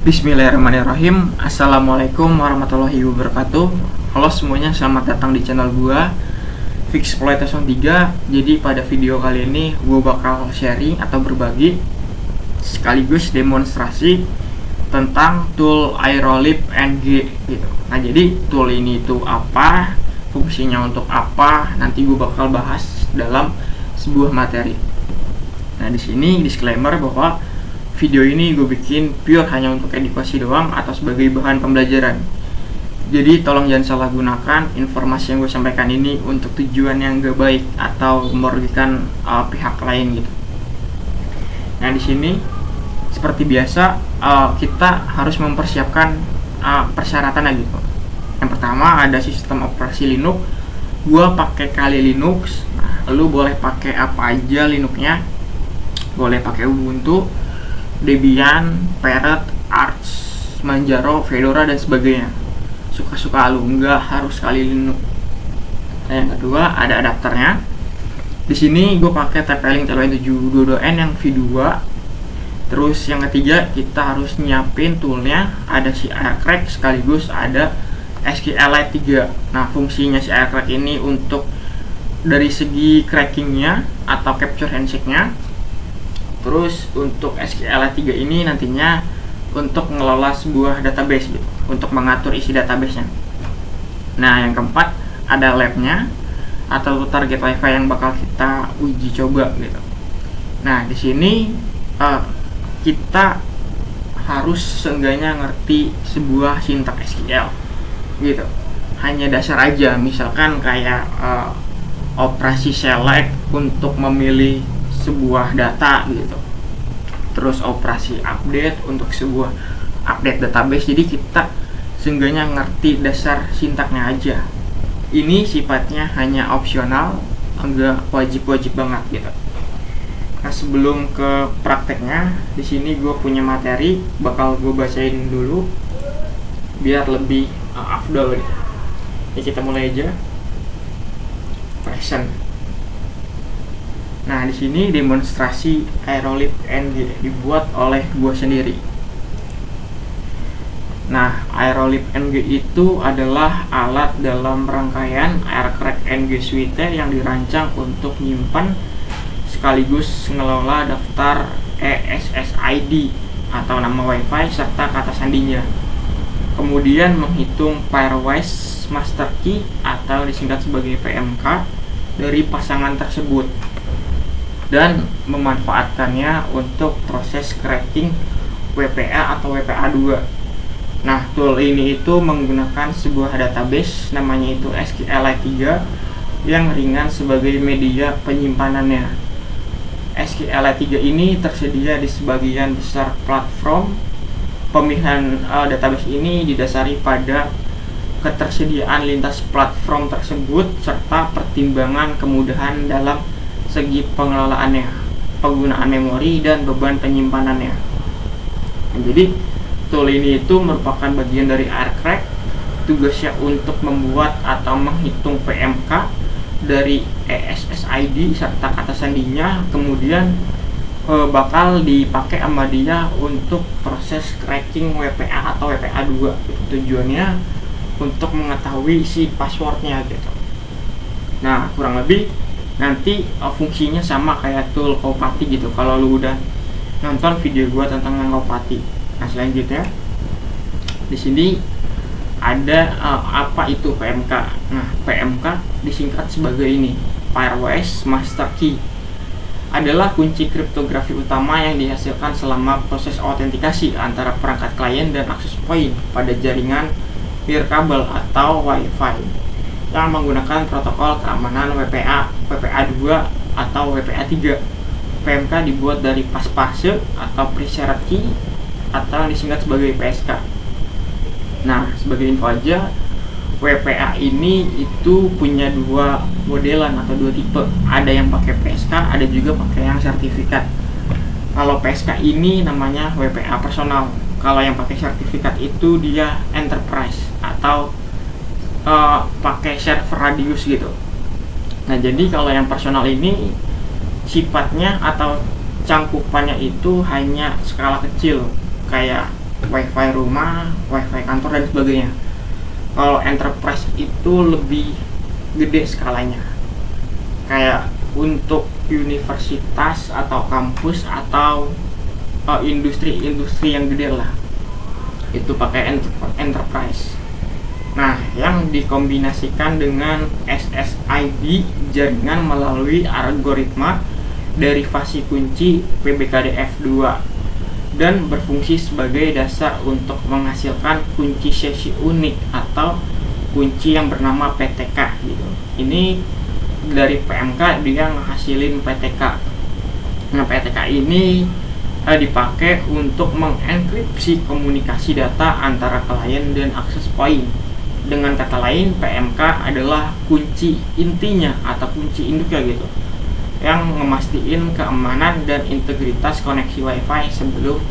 Bismillahirrahmanirrahim. Assalamualaikum warahmatullahi wabarakatuh. Halo semuanya, selamat datang di channel gua Fixploitation 3. Jadi pada video kali ini gua bakal sharing atau berbagi sekaligus demonstrasi tentang tool Aerolib NG gitu. Nah, jadi tool ini itu apa, fungsinya untuk apa, nanti gua bakal bahas dalam sebuah materi. Nah, di sini disclaimer bahwa video ini gue bikin pure hanya untuk edukasi doang atau sebagai bahan pembelajaran. Jadi tolong jangan salah gunakan informasi yang gue sampaikan ini untuk tujuan yang gak baik atau merugikan pihak lain gitu. Nah, di sini seperti biasa kita harus mempersiapkan persyaratan gitu. Yang pertama ada sistem operasi Linux. Gue pakai Kali Linux. Nah, lu boleh pakai apa aja Linuxnya. Boleh pakai Ubuntu, Debian, Parrot, Arch, Manjaro, Fedora dan sebagainya. Suka-suka lu, nggak harus Kali Linux. Nah, yang kedua ada adapternya. Di sini gue pakai TP-Link TLWin722N yang V2. Terus yang ketiga kita harus nyiapin toolnya, ada si Aircrack sekaligus ada SQLite 3. Nah, fungsinya si Aircrack ini untuk dari segi crackingnya atau capture handshake-nya. Terus untuk SQLite 3 ini nantinya untuk mengelola sebuah database gitu, untuk mengatur isi databasenya. Nah, yang keempat ada labnya atau target wifi yang bakal kita uji coba gitu. Nah, di sini kita harus seenggaknya ngerti sebuah sintak SQL gitu. Hanya dasar aja, misalkan kayak operasi select untuk memilih sebuah data gitu, terus operasi update untuk sebuah update database. Jadi kita seenggaknya ngerti dasar sintaknya aja. Ini sifatnya hanya opsional, enggak wajib-wajib banget gitu. Nah, sebelum ke prakteknya, di sini gue punya materi, bakal gue bacain dulu biar lebih afdol gitu. Ya, kita mulai aja. Present. Nah, di sini demonstrasi Aerolib NG dibuat oleh gua sendiri. Nah, Aerolib NG itu adalah alat dalam rangkaian Aircrack NG Suite yang dirancang untuk menyimpan sekaligus mengelola daftar ESSID atau nama WiFi serta kata sandinya. Kemudian menghitung pairwise master key atau disingkat sebagai PMK dari pasangan tersebut, dan memanfaatkannya untuk proses cracking WPA atau WPA2. Nah, tool ini itu menggunakan sebuah database namanya itu SQLite 3 yang ringan sebagai media penyimpanannya. SQLite 3 ini tersedia di sebagian besar platform. Pemilihan database ini didasari pada ketersediaan lintas platform tersebut serta pertimbangan kemudahan dalam segi pengelolaannya, penggunaan memori dan beban penyimpanannya. Nah, jadi tool ini itu merupakan bagian dari Aircrack. Tugasnya untuk membuat atau menghitung PMK dari ESSID serta kata sandinya, kemudian bakal dipakai sama dia untuk proses cracking WPA atau WPA2. Tujuannya untuk mengetahui si passwordnya gitu. Nah, kurang lebih nanti fungsinya sama kayak tool Kaupati gitu, kalau lu udah nonton video gua tentang Kaupati. Nah, selanjutnya di sini ada apa itu PMK. Nah, PMK disingkat sebagai ini, pairwise master key, adalah kunci kriptografi utama yang dihasilkan selama proses autentikasi antara perangkat klien dan akses point pada jaringan peer kabel atau WiFi yang menggunakan protokol keamanan WPA, WPA2 atau WPA3. PMK dibuat dari passphrase atau pre-shared key atau yang disingkat sebagai PSK. Nah, sebagai info aja, WPA ini itu punya dua modelan atau dua tipe. Ada yang pakai PSK, ada juga pakai yang sertifikat. Kalau PSK ini namanya WPA personal. Kalau yang pakai sertifikat itu dia enterprise atau pakai server radius gitu. Nah, jadi kalau yang personal ini sifatnya atau cangkupannya itu hanya skala kecil, kayak wifi rumah, wifi kantor dan sebagainya. Kalau enterprise itu lebih gede skalanya, kayak untuk universitas atau kampus atau industri-industri yang gede lah, itu pakai enterprise. Nah, yang dikombinasikan dengan SSID, jaringan melalui algoritma derivasi kunci PBKDF2, dan berfungsi sebagai dasar untuk menghasilkan kunci sesi unik atau kunci yang bernama PTK gitu. Ini dari PMK dia ngehasilin PTK. Nah, PTK ini dipakai untuk mengenkripsi komunikasi data antara klien dan akses point. Dengan kata lain, PMK adalah kunci intinya atau kunci induknya gitu, yang memastikan keamanan dan integritas koneksi WiFi sebelum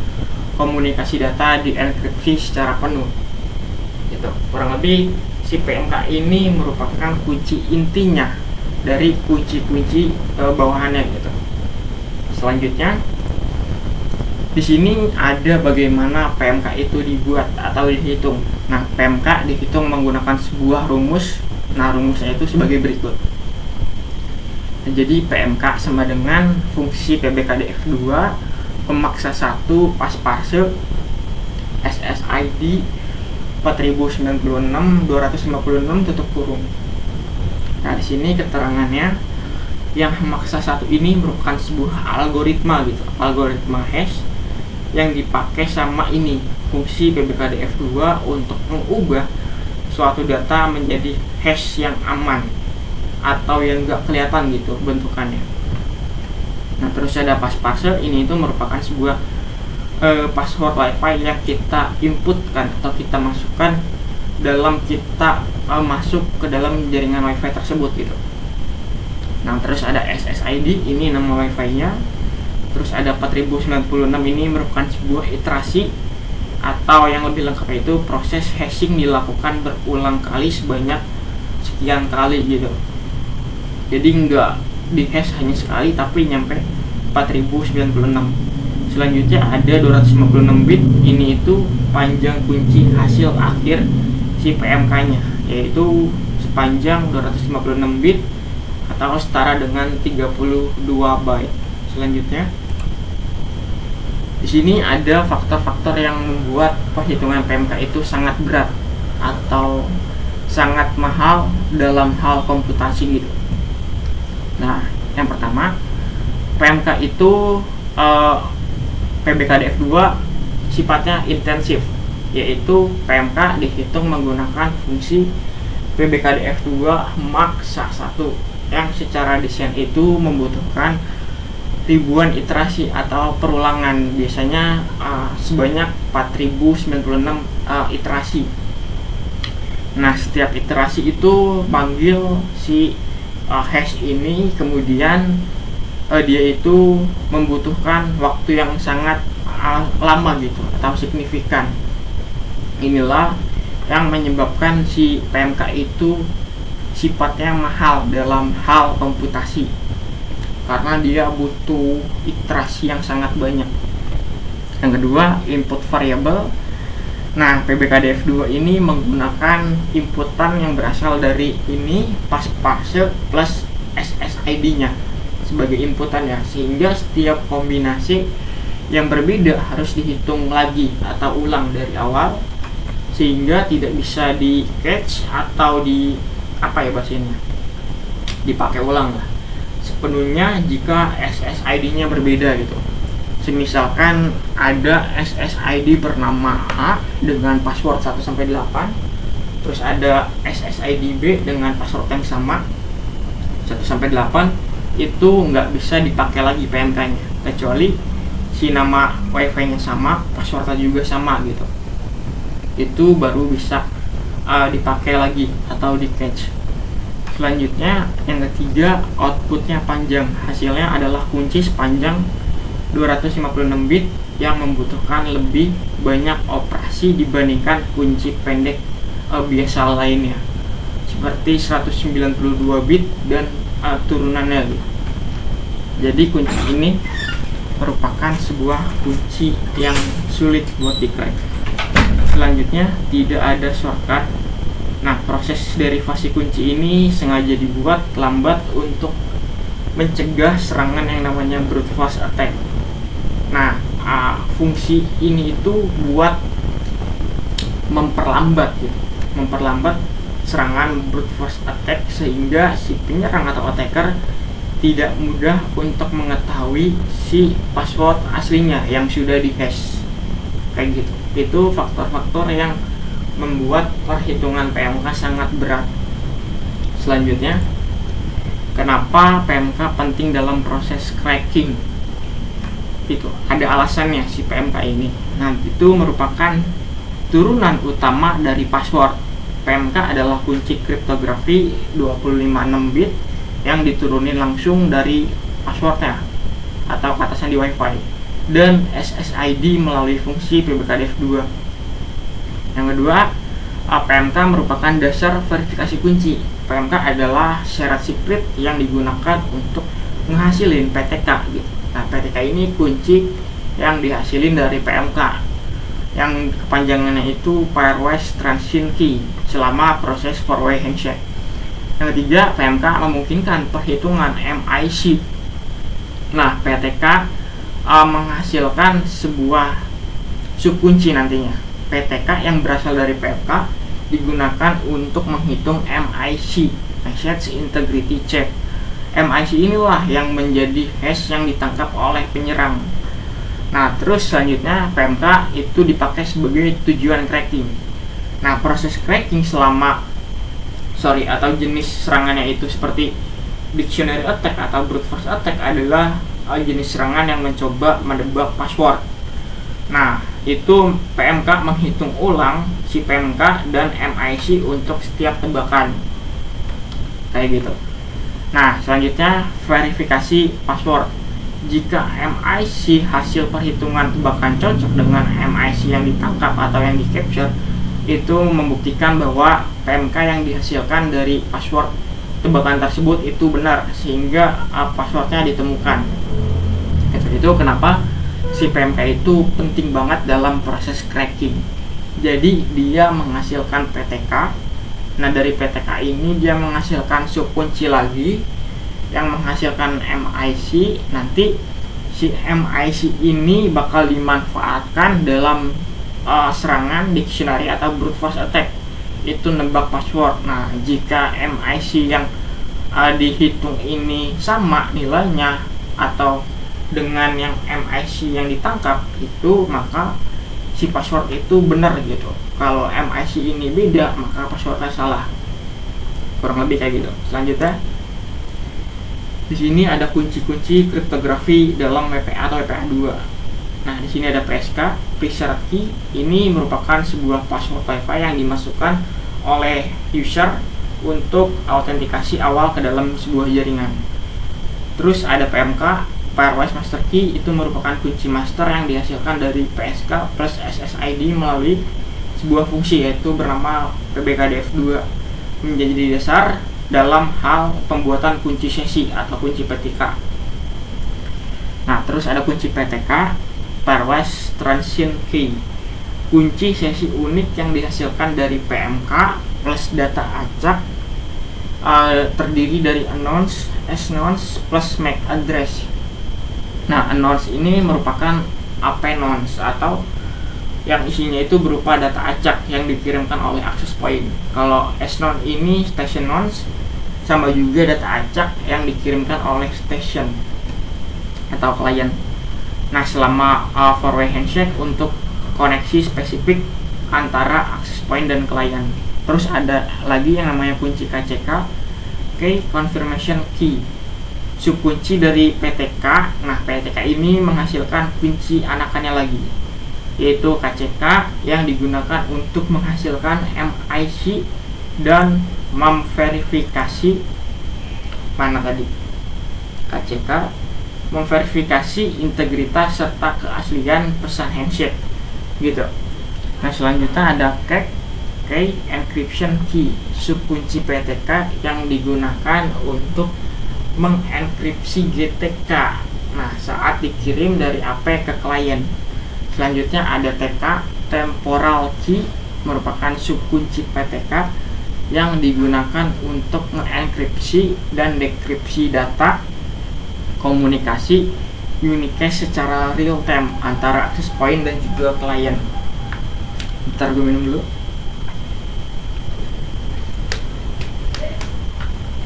komunikasi data dienkripsi secara penuh. Gitu. Kurang lebih si PMK ini merupakan kunci intinya dari kunci-kunci bawahannya gitu. Selanjutnya, di sini ada bagaimana PMK itu dibuat atau dihitung. Nah, PMK dihitung menggunakan sebuah rumus. Nah, rumusnya itu sebagai berikut. Jadi PMK sama dengan fungsi PBKDF2 pemaksa 1 pas parse SSID 4096 256 tutup kurung. Nah, di sini keterangannya, yang pemaksa 1 ini merupakan sebuah algoritma gitu, algoritma hash yang dipakai sama ini fungsi PBKDF2 untuk mengubah suatu data menjadi hash yang aman atau yang enggak kelihatan gitu bentukannya. Nah, terus ada pas parse, ini itu merupakan sebuah password WiFi yang kita inputkan atau kita masukkan dalam kita masuk ke dalam jaringan WiFi tersebut gitu. Nah, terus ada SSID, ini nama WiFi-nya. Terus ada 4096, ini merupakan sebuah iterasi atau yang lebih lengkap itu proses hashing dilakukan berulang kali sebanyak sekian kali gitu. Jadi enggak di hash hanya sekali tapi nyampe 4096. Selanjutnya ada 256 bit, ini itu panjang kunci hasil akhir si PMK-nya, yaitu sepanjang 256 bit atau setara dengan 32 byte. Selanjutnya, di sini ada faktor-faktor yang membuat perhitungan PMK itu sangat berat atau sangat mahal dalam hal komputasi gitu. Nah, yang pertama, PMK itu PBKDF2 sifatnya intensif, yaitu PMK dihitung menggunakan fungsi PBKDF2 maksa 1 yang secara desain itu membutuhkan ribuan iterasi atau perulangan, biasanya sebanyak 4096 iterasi. Nah, setiap iterasi itu panggil si hash ini, kemudian dia itu membutuhkan waktu yang sangat lama gitu atau signifikan. Inilah yang menyebabkan si PMK itu sifatnya mahal dalam hal komputasi, karena dia butuh iterasi yang sangat banyak. Yang kedua, input variable. Nah, PBKDF2 ini menggunakan inputan yang berasal dari ini pas parse plus SSID-nya sebagai inputan ya, sehingga setiap kombinasi yang berbeda harus dihitung lagi atau ulang dari awal, sehingga tidak bisa di catch atau di dipakai ulang lah sepenuhnya jika SSID-nya berbeda gitu. Semisalkan ada SSID bernama A dengan password 1-8, terus ada SSID B dengan password yang sama 1-8, itu nggak bisa dipakai lagi PMK-nya, kecuali si nama WiFi-nya sama, passwordnya juga sama gitu. Itu baru bisa dipakai lagi atau di catch. Selanjutnya, yang ketiga, outputnya panjang. Hasilnya adalah kunci sepanjang 256 bit yang membutuhkan lebih banyak operasi dibandingkan kunci pendek biasa lainnya, seperti 192 bit dan turunannya. Jadi kunci ini merupakan sebuah kunci yang sulit buat di-crack. selanjutnya tidak ada shortcut. Nah, proses derivasi kunci ini sengaja dibuat lambat untuk mencegah serangan yang namanya brute force attack. Nah, fungsi ini itu buat memperlambat serangan brute force attack, sehingga si penyerang atau attacker tidak mudah untuk mengetahui si password aslinya yang sudah di-hash. Kayak gitu. Itu faktor-faktor yang membuat perhitungan PMK sangat berat. Selanjutnya, kenapa PMK penting dalam proses cracking? Itu ada alasannya si PMK ini. Nah, itu merupakan turunan utama dari password. PMK adalah kunci kriptografi 256 bit yang diturunin langsung dari passwordnya atau keatasan di WiFi, dan SSID melalui fungsi PBKDF2. Yang kedua, PMK merupakan dasar verifikasi kunci. PMK adalah syarat secret yang digunakan untuk menghasilin PTK gitu. Nah, PTK ini kunci yang dihasilin dari PMK, yang kepanjangannya itu Pairwise Transition Key selama proses four-way handshake. Yang ketiga, PMK memungkinkan perhitungan MIC. Nah, PTK menghasilkan sebuah subkunci nantinya. PTK yang berasal dari PMK digunakan untuk menghitung MIC, Message Integrity Check. MIC inilah yang menjadi hash yang ditangkap oleh penyerang. Nah, terus selanjutnya PMK itu dipakai sebagai tujuan cracking. Nah, proses cracking atau jenis serangannya itu seperti dictionary attack atau brute force attack adalah jenis serangan yang mencoba menebak password. Nah, itu PMK menghitung ulang si PMK dan MIC untuk setiap tebakan. Kayak gitu. Nah, selanjutnya verifikasi password. Jika MIC hasil perhitungan tebakan cocok dengan MIC yang ditangkap atau yang di-capture, itu membuktikan bahwa PMK yang dihasilkan dari password tebakan tersebut itu benar, sehingga passwordnya ditemukan. Itu kenapa si PMK itu penting banget dalam proses cracking. Jadi dia menghasilkan PTK. Nah, dari PTK ini dia menghasilkan subkunci lagi yang menghasilkan MIC. Nanti si MIC ini bakal dimanfaatkan dalam serangan dictionary atau brute force attack, itu nebak password. Nah, jika MIC yang dihitung ini sama nilainya atau dengan yang MIC yang ditangkap itu, maka si password itu benar gitu. Kalau MIC ini beda, maka passwordnya salah. Kurang lebih kayak gitu. Selanjutnya, di sini ada kunci-kunci kriptografi dalam WPA atau WPA2. Nah, di sini ada PSK, Preserved Key. Ini merupakan sebuah password WiFi yang dimasukkan oleh user untuk autentikasi awal ke dalam sebuah jaringan. Terus ada PMK, Pairwise Master Key, itu merupakan kunci master yang dihasilkan dari PSK plus SSID melalui sebuah fungsi yaitu bernama PBKDF2, menjadi dasar dalam hal pembuatan kunci sesi atau kunci PTK. Nah, terus ada kunci PTK, Pairwise Transition Key, kunci sesi unik yang dihasilkan dari PMK plus data acak, terdiri dari announce, S-nonce plus MAC address. Nah, announce ini merupakan append-nonce atau yang isinya itu berupa data acak yang dikirimkan oleh access point. Kalau S-nonce ini station nonce, sama juga data acak yang dikirimkan oleh station atau klien. Nah, selama four-way handshake untuk koneksi spesifik antara access point dan klien. Terus ada lagi yang namanya kunci KCK, Key Confirmation Key, subkunci dari PTK. Nah, PTK ini menghasilkan kunci anakannya lagi, yaitu KCK yang digunakan untuk menghasilkan MIC dan memverifikasi KCK memverifikasi integritas serta keaslian pesan handshake gitu. Nah, selanjutnya ada Key Encryption Key, subkunci PTK yang digunakan untuk mengenkripsi GTK. Nah, saat dikirim dari AP ke klien. Selanjutnya ada TK, temporal key merupakan subkunci PTK yang digunakan untuk mengenkripsi dan dekripsi data komunikasi unicast secara real time antara access point dan juga klien. Bentar, gue minum dulu.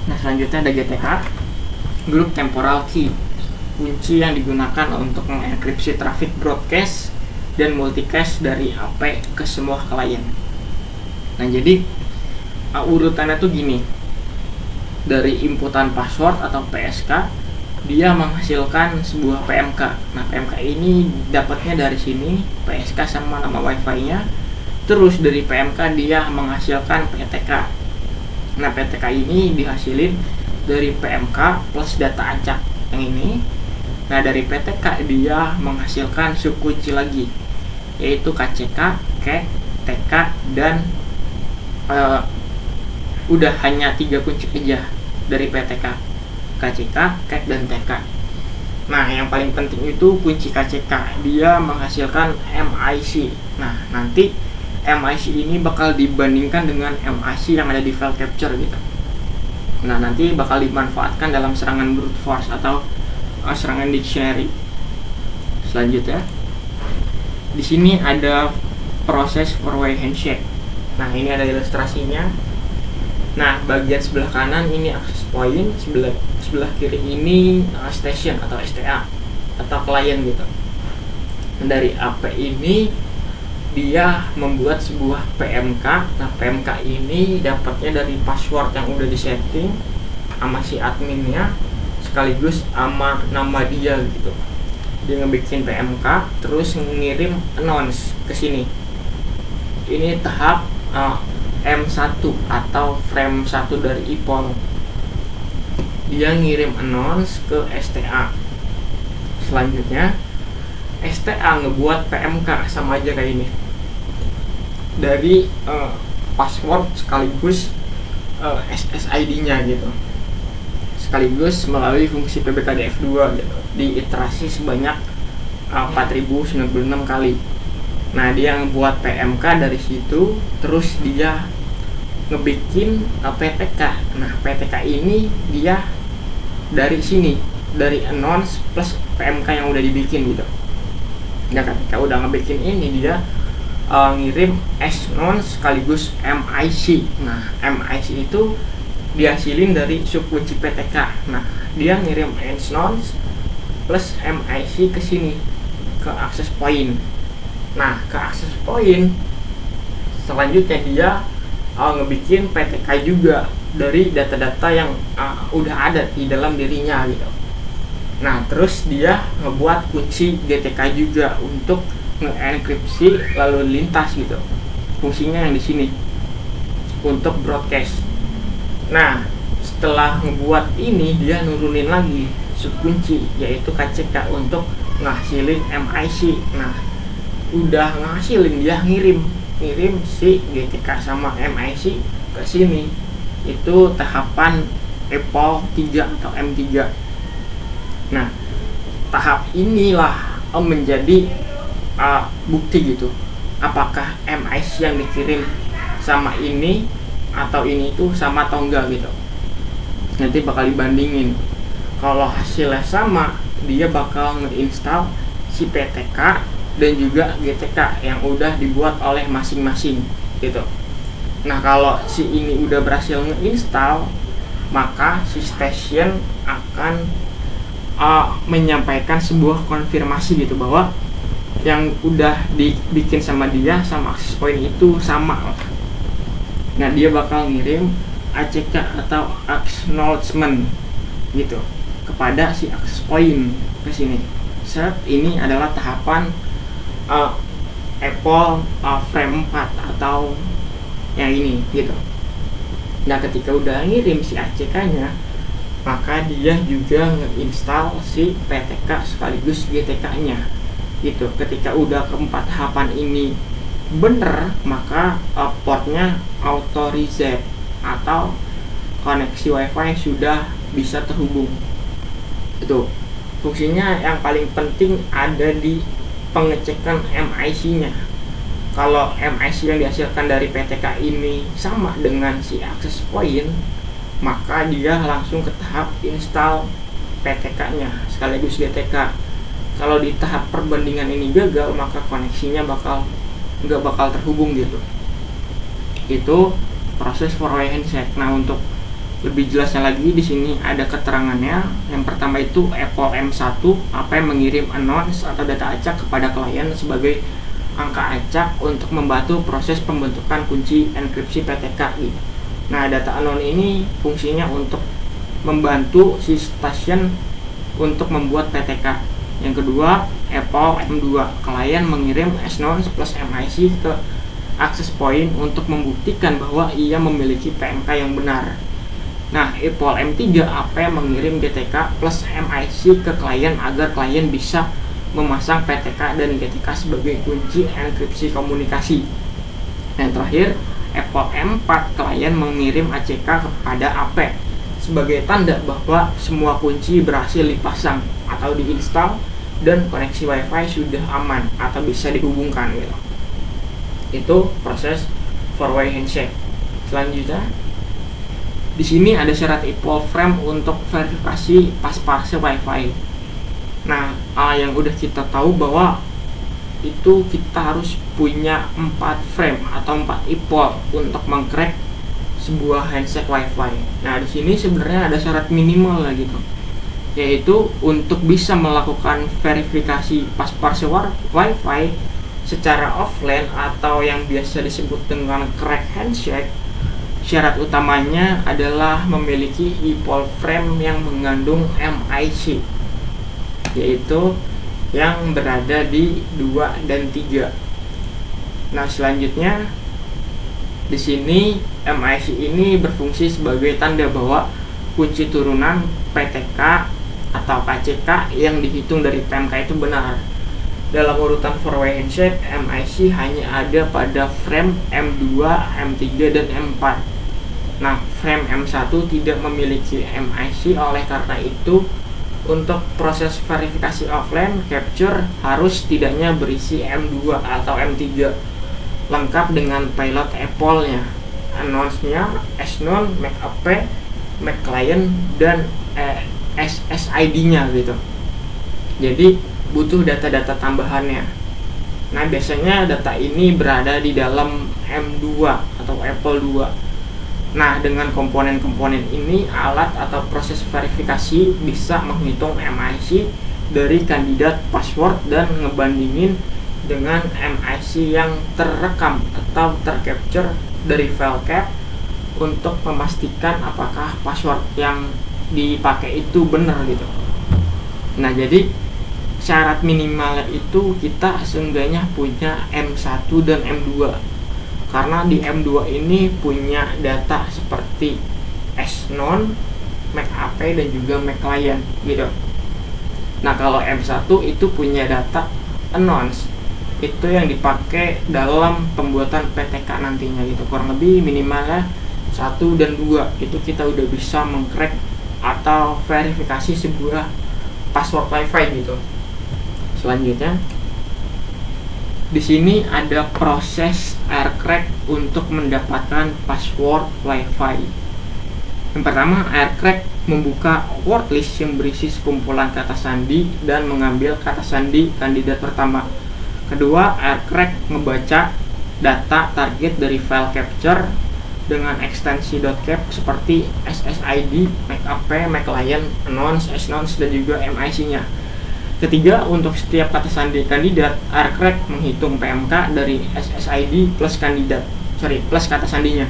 Nah, selanjutnya ada GTK, Group Temporal Key, kunci yang digunakan untuk mengenkripsi traffic broadcast dan multicast dari AP ke semua klien. Nah, jadi urutannya tuh gini. Dari inputan password atau PSK, dia menghasilkan sebuah PMK. Nah, PMK ini dapatnya dari sini, PSK sama nama WiFi-nya. Terus dari PMK dia menghasilkan PTK. Nah, PTK ini dihasilin dari PMK plus data acak yang ini. Nah, dari PTK dia menghasilkan subkunci lagi, yaitu KCK, KEK, TK, dan udah hanya 3 kunci aja dari PTK, KCK, KEK, dan TK. Nah, yang paling penting itu kunci KCK, dia menghasilkan MIC. Nah, nanti MIC ini bakal dibandingkan dengan MIC yang ada di file capture gitu. Nah, nanti bakal dimanfaatkan dalam serangan brute force atau serangan dictionary. Selanjutnya, di sini ada proses four-way handshake. Nah, ini ada ilustrasinya. Nah, bagian sebelah kanan ini access point, sebelah kiri ini station atau STA atau klien gitu. Dari AP ini dia membuat sebuah PMK. Nah, PMK ini dapatnya dari password yang udah disetting sama si adminnya sekaligus sama nama dia gitu. Dia ngebikin PMK terus ngirim announce ke sini. Ini tahap M1 atau frame 1 dari EPOL. Dia ngirim announce ke STA. Selanjutnya STA ngebuat PMK sama aja kayak ini. Dari password sekaligus SSID-nya gitu. Sekaligus melalui fungsi PBKDF2 gitu. Diiterasi sebanyak 4096 kali. Nah, dia ngebuat PMK dari situ, terus dia ngebikin PTK. Nah, PTK ini dia dari sini, dari announce plus PMK yang udah dibikin gitu. Nah, ketika udah ngebikin ini, dia ngirim S-announce sekaligus MIC. Nah, MIC itu dihasilin dari subkunci PTK. Nah, dia ngirim S-announce plus MIC ke sini, ke access point. Nah, ke access point selanjutnya dia ngebikin PTK juga dari data-data yang udah ada di dalam dirinya gitu. Nah, terus dia ngebuat kunci GTK juga untuk nge-enkripsi lalu lintas gitu. Fungsinya yang di sini untuk broadcast. Nah, setelah ngebuat ini dia nurunin lagi subkunci yaitu KCK untuk ngasilin MIC. Nah, udah ngasilin dia ngirim si GTK sama MIC ke sini. Itu tahapan EPOL 3 atau M3. Nah, tahap inilah menjadi bukti gitu. Apakah MIC yang dikirim sama ini atau ini itu sama atau enggak gitu. Nanti bakal dibandingin. Kalau hasilnya sama, dia bakal ngeinstall si PTK dan juga GTK yang udah dibuat oleh masing-masing gitu. Nah, kalau si ini udah berhasil ngeinstall, maka si station akan menyampaikan sebuah konfirmasi gitu bahwa yang udah dibikin sama dia sama access point itu sama. Nah, dia bakal ngirim ACK atau acknowledgement gitu kepada si access point ke sini. Set ini adalah tahapan EPOL frame 4 atau yang ini gitu. Nah, ketika udah ngirim si ACK-nya, maka dia juga nge-install si PTK sekaligus GTK-nya gitu. Ketika udah keempat tahapan ini bener, maka portnya auto reset atau koneksi WiFi sudah bisa terhubung. Itu fungsinya yang paling penting ada di pengecekan MIC-nya. kalau MIC yang dihasilkan dari PTK ini sama dengan si access point, maka dia langsung ke tahap install PTK-nya sekaligus GTK. Kalau di tahap perbandingan ini gagal, maka koneksinya nggak bakal terhubung gitu. Itu proses four-way handshake. Nah, untuk lebih jelasnya lagi di sini ada keterangannya. Yang pertama itu Apple M1 yang mengirim announce atau data acak kepada klien sebagai angka acak untuk membantu proses pembentukan kunci enkripsi PTK gitu. Nah, data announce ini fungsinya untuk membantu si stasiun untuk membuat PTK. Yang kedua, Apple M2, klien mengirim announce plus MIC ke access point untuk membuktikan bahwa ia memiliki PMK yang benar. Nah, Apple M3 mengirim GTK plus MIC ke klien agar klien bisa memasang PTK dan GTK sebagai kunci enkripsi komunikasi. Dan terakhir, Apple M4 klien mengirim ACK kepada AP sebagai tanda bahwa semua kunci berhasil dipasang atau diinstal dan koneksi WiFi sudah aman atau bisa dihubungkan gitu. Itu proses four-way handshake. Selanjutnya, di sini ada syarat equal frame untuk verifikasi pasparse WiFi. Nah, yang udah kita tahu bahwa itu kita harus punya 4 frame atau 4 equal untuk mengcrack sebuah handshake WiFi. Nah, di sini sebenarnya ada syarat minimal lah gitu, yaitu untuk bisa melakukan verifikasi pasparse WiFi secara offline atau yang biasa disebut dengan crack handshake. Syarat utamanya adalah memiliki equal frame yang mengandung MIC, yaitu yang berada di 2 dan 3. Nah, selanjutnya di sini MIC ini berfungsi sebagai tanda bahwa kunci turunan PTK atau KCK yang dihitung dari PMK itu benar. Dalam urutan four-way handshake, MIC hanya ada pada frame M2, M3, dan M4. Nah, frame M1 tidak memiliki MIC, oleh karena itu untuk proses verifikasi offline, capture harus setidaknya berisi M2 atau M3 lengkap dengan payload Apple-nya, announce-nya, SNON, MAC-AP, MAC-client, dan SSID-nya gitu. Jadi butuh data-data tambahannya. Nah, biasanya data ini berada di dalam M2 atau Apple 2. Nah, dengan komponen-komponen ini, alat atau proses verifikasi bisa menghitung MIC dari kandidat password dan ngebandingin dengan MIC yang terekam atau tercapture dari file cap untuk memastikan apakah password yang dipakai itu benar gitu. Nah, jadi syarat minimal itu kita seenggaknya punya M1 dan M2, karena di M2 ini punya data seperti SNON, MAC-AP, dan juga MAC-client gitu. Nah, kalau M1 itu punya data announce, itu yang dipakai dalam pembuatan PTK nantinya gitu. Kurang lebih minimalnya 1 dan 2 itu kita udah bisa mengcrack atau verifikasi sebuah password WiFi gitu. Selanjutnya, di sini ada proses aircrack untuk mendapatkan password WiFi. Yang pertama, aircrack membuka wordlist yang berisi sekumpulan kata sandi dan mengambil kata sandi kandidat pertama. Kedua, aircrack membaca data target dari file capture dengan ekstensi .cap seperti SSID, MAC-AP, MAC-client, announce, SNONCE, dan juga MIC-nya. Ketiga, untuk setiap kata sandi kandidat, aircrack menghitung PMK dari SSID plus kata sandinya.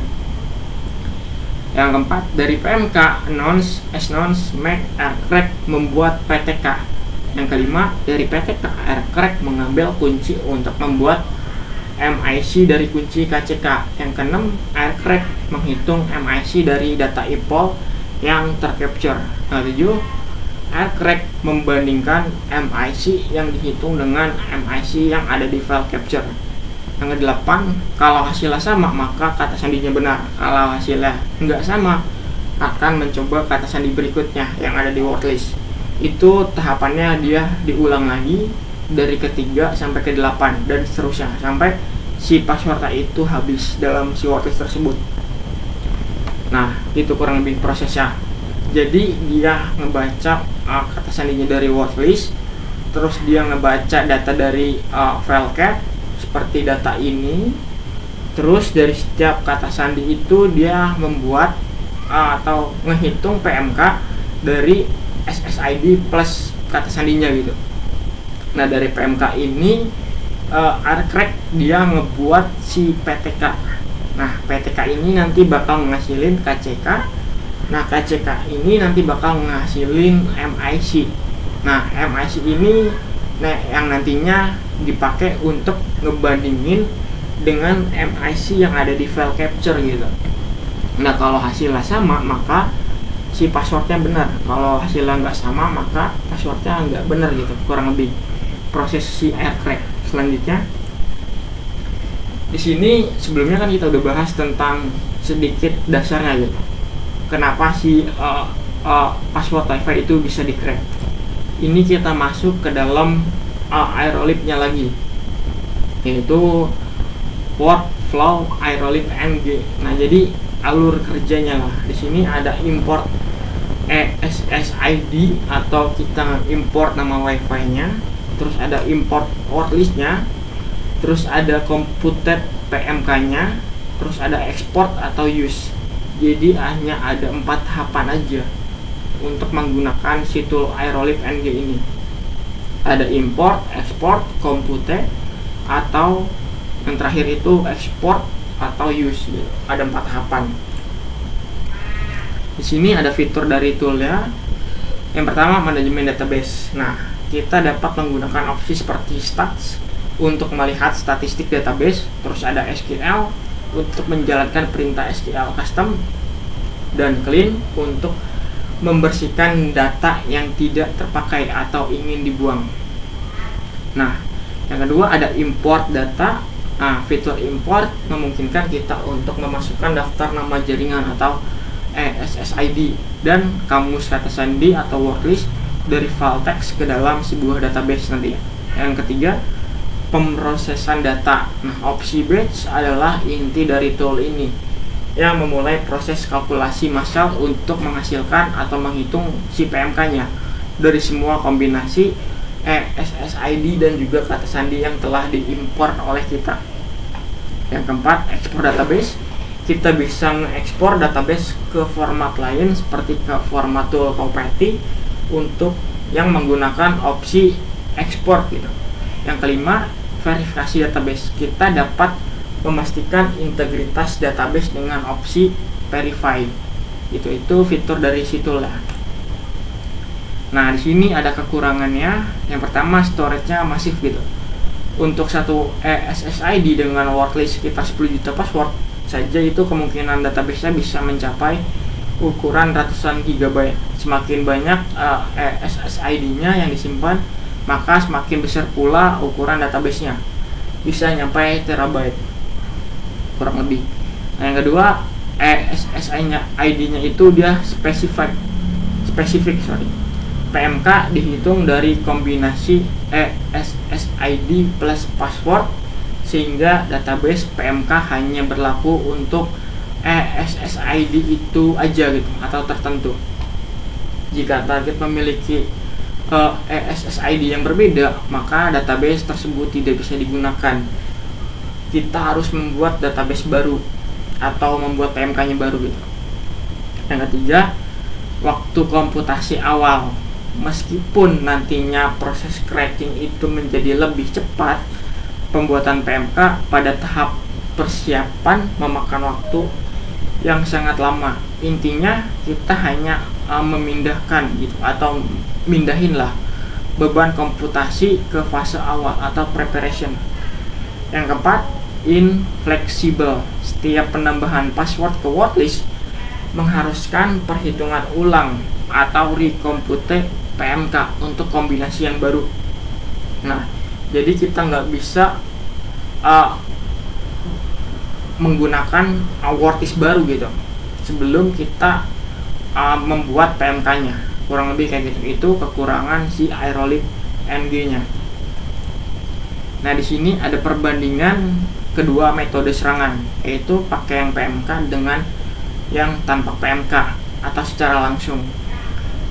Yang keempat, dari PMK, announce, SNONCE, MAC, aircrack membuat PTK. Yang kelima, dari PTK, aircrack mengambil kunci untuk membuat MIC dari kunci KCK. Yang keenam, aircrack menghitung MIC dari data IPOL yang tercapture. Yang ketujuh, aircrack membandingkan MIC yang dihitung dengan MIC yang ada di file capture. Yang kedelapan, kalau hasilnya sama maka kata sandinya benar. Kalau hasilnya nggak sama, akan mencoba kata sandi berikutnya yang ada di wordlist. Itu tahapannya dia diulang lagi dari ketiga sampai ke 8 dan seterusnya sampai si passwordnya itu habis dalam si wordlist tersebut. Nah, itu kurang lebih prosesnya. Jadi dia ngebaca kata sandinya dari wordlist, terus dia ngebaca data dari file cat seperti data ini, terus dari setiap kata sandi itu dia membuat atau menghitung PMK dari SSID plus kata sandinya gitu. Nah, dari PMK ini Aircrack dia ngebuat si PTK. Nah, PTK ini nanti bakal ngasilin KCK. Nah, KCK ini nanti bakal ngasilin MIC. Nah, MIC ini yang nantinya dipakai untuk ngebandingin dengan MIC yang ada di file capture gitu. Nah, kalau hasilnya sama maka si passwordnya benar. Kalau hasilnya nggak sama maka passwordnya nggak benar gitu. Kurang lebih proses si Aircrack. Selanjutnya, di sini sebelumnya kan kita udah bahas tentang sedikit dasarnya gitu. Kenapa si password Wi-Fi itu bisa di-crack? Ini kita masuk ke dalam aerolib-nya lagi, yaitu workflow aerolib NG. Nah, jadi alur kerjanya lah. Di sini ada import SSID atau kita import nama Wi-Fi-nya. Terus ada import wordlist-nya, terus ada computed PMK-nya, terus ada export atau use. Jadi hanya ada 4 tahapan aja untuk menggunakan si tool aerolib NG ini. Ada import, export, compute, atau yang terakhir itu export atau use gitu. Ada 4 tahapan. Di sini ada fitur dari toolnya. Yang pertama, manajemen database. Nah, kita dapat menggunakan opsi seperti stats untuk melihat statistik database, terus ada SQL untuk menjalankan perintah SQL custom, dan clean untuk membersihkan data yang tidak terpakai atau ingin dibuang. Nah, yang kedua ada import data. Nah, fitur import memungkinkan kita untuk memasukkan daftar nama jaringan atau SSID dan kamus kata sandi atau wordlist dari file teks ke dalam sebuah database nanti. Yang ketiga, pemrosesan data. Nah, opsi batch adalah inti dari tool ini yang memulai proses kalkulasi massal untuk menghasilkan atau menghitung si PMK-nya dari semua kombinasi SSID dan juga kata sandi yang telah diimport oleh kita. Yang keempat, ekspor database. Kita bisa mengekspor database ke format lain seperti ke format tool Copy untuk yang menggunakan opsi ekspor gitu. Yang kelima, verifikasi database. Kita dapat memastikan integritas database dengan opsi verify. Itu fitur dari situ lah. Nah, di sini ada kekurangannya. Yang pertama, storage-nya masif gitu. Untuk satu SSID dengan wordlist sekitar 10 juta password saja, itu kemungkinan database-nya bisa mencapai ukuran ratusan gigabyte. Semakin banyak SSID-nya yang disimpan, maka semakin besar pula ukuran database-nya. Bisa nyampai terabyte kurang lebih. Nah, yang kedua, SSID-nya itu dia spesifik. PMK dihitung dari kombinasi SSID plus password, sehingga database PMK hanya berlaku untuk SSID itu aja gitu atau tertentu. Jika target memiliki SSID yang berbeda, maka database tersebut tidak bisa digunakan. Kita harus membuat database baru atau membuat PMK-nya baru gitu. Yang ketiga, waktu komputasi awal. Meskipun nantinya proses cracking itu menjadi lebih cepat, pembuatan PMK pada tahap persiapan memakan waktu yang sangat lama. Intinya kita hanya memindahkan gitu atau mindahin lah beban komputasi ke fase awal atau preparation. Yang keempat, inflexible. Setiap penambahan password ke wordlist mengharuskan perhitungan ulang atau recompute PMK untuk kombinasi yang baru. Nah, jadi kita nggak bisa menggunakan wordlist baru gitu sebelum kita membuat PMK-nya. Kurang lebih kayak gitu. Itu kekurangan si aerolib NG-nya. Nah, di sini ada perbandingan kedua metode serangan, yaitu pakai yang PMK dengan yang tanpa PMK atau secara langsung.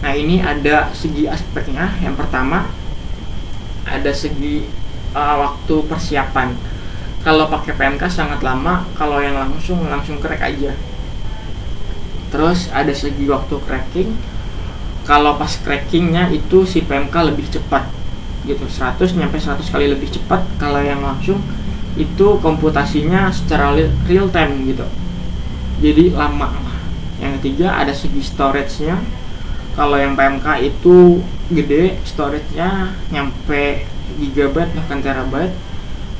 Nah, ini ada segi aspeknya. Yang pertama, ada segi waktu persiapan. Kalau pakai PMK sangat lama, kalau yang langsung crack aja. Terus ada segi waktu cracking. Kalau pas crackingnya itu si PMK lebih cepat gitu, 100 nyampe 100 kali lebih cepat. Kalau yang langsung itu komputasinya secara real time gitu, jadi lama. Yang ketiga ada segi storage-nya. Kalau yang PMK itu gede, storage-nya nyampe gigabyte bahkan terabyte.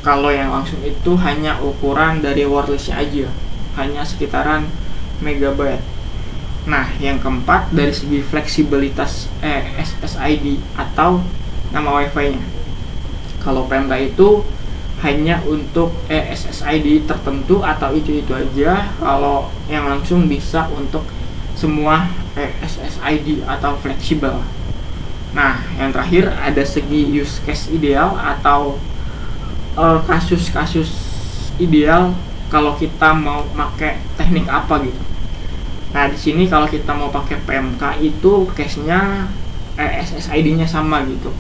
Kalau yang langsung itu hanya ukuran dari word list-nya aja, hanya sekitaran megabyte. Nah, yang keempat dari segi fleksibilitas SSID atau nama WiFi-nya. Kalau PMK itu hanya untuk SSID tertentu atau itu aja. Kalau yang langsung bisa untuk semua SSID atau fleksibel. Nah, yang terakhir ada segi use case ideal atau kasus-kasus ideal kalau kita mau pakai teknik apa gitu. Nah, di sini kalau kita mau pakai PMK itu case-nya SSID-nya sama gitu,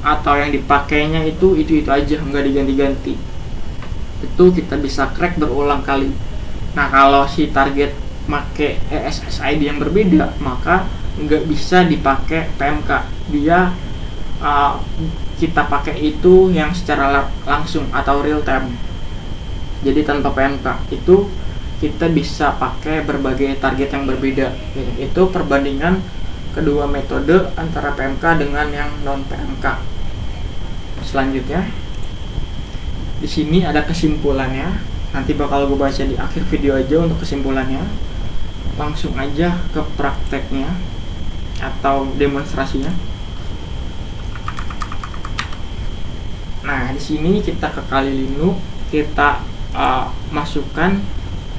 atau yang dipakainya itu aja, nggak diganti-ganti. Itu kita bisa crack berulang kali. Nah, kalau si target make SSID yang berbeda, maka nggak bisa dipakai PMK. Dia kita pakai itu yang secara langsung atau real time. Jadi tanpa PMK itu kita bisa pakai berbagai target yang berbeda. Itu perbandingan kedua metode antara PMK dengan yang non PMK. Selanjutnya, di sini ada kesimpulannya. Nanti bakal gue baca di akhir video aja untuk kesimpulannya. Langsung aja ke prakteknya atau demonstrasinya. Nah, di sini kita ke Kali Linux, kita masukkan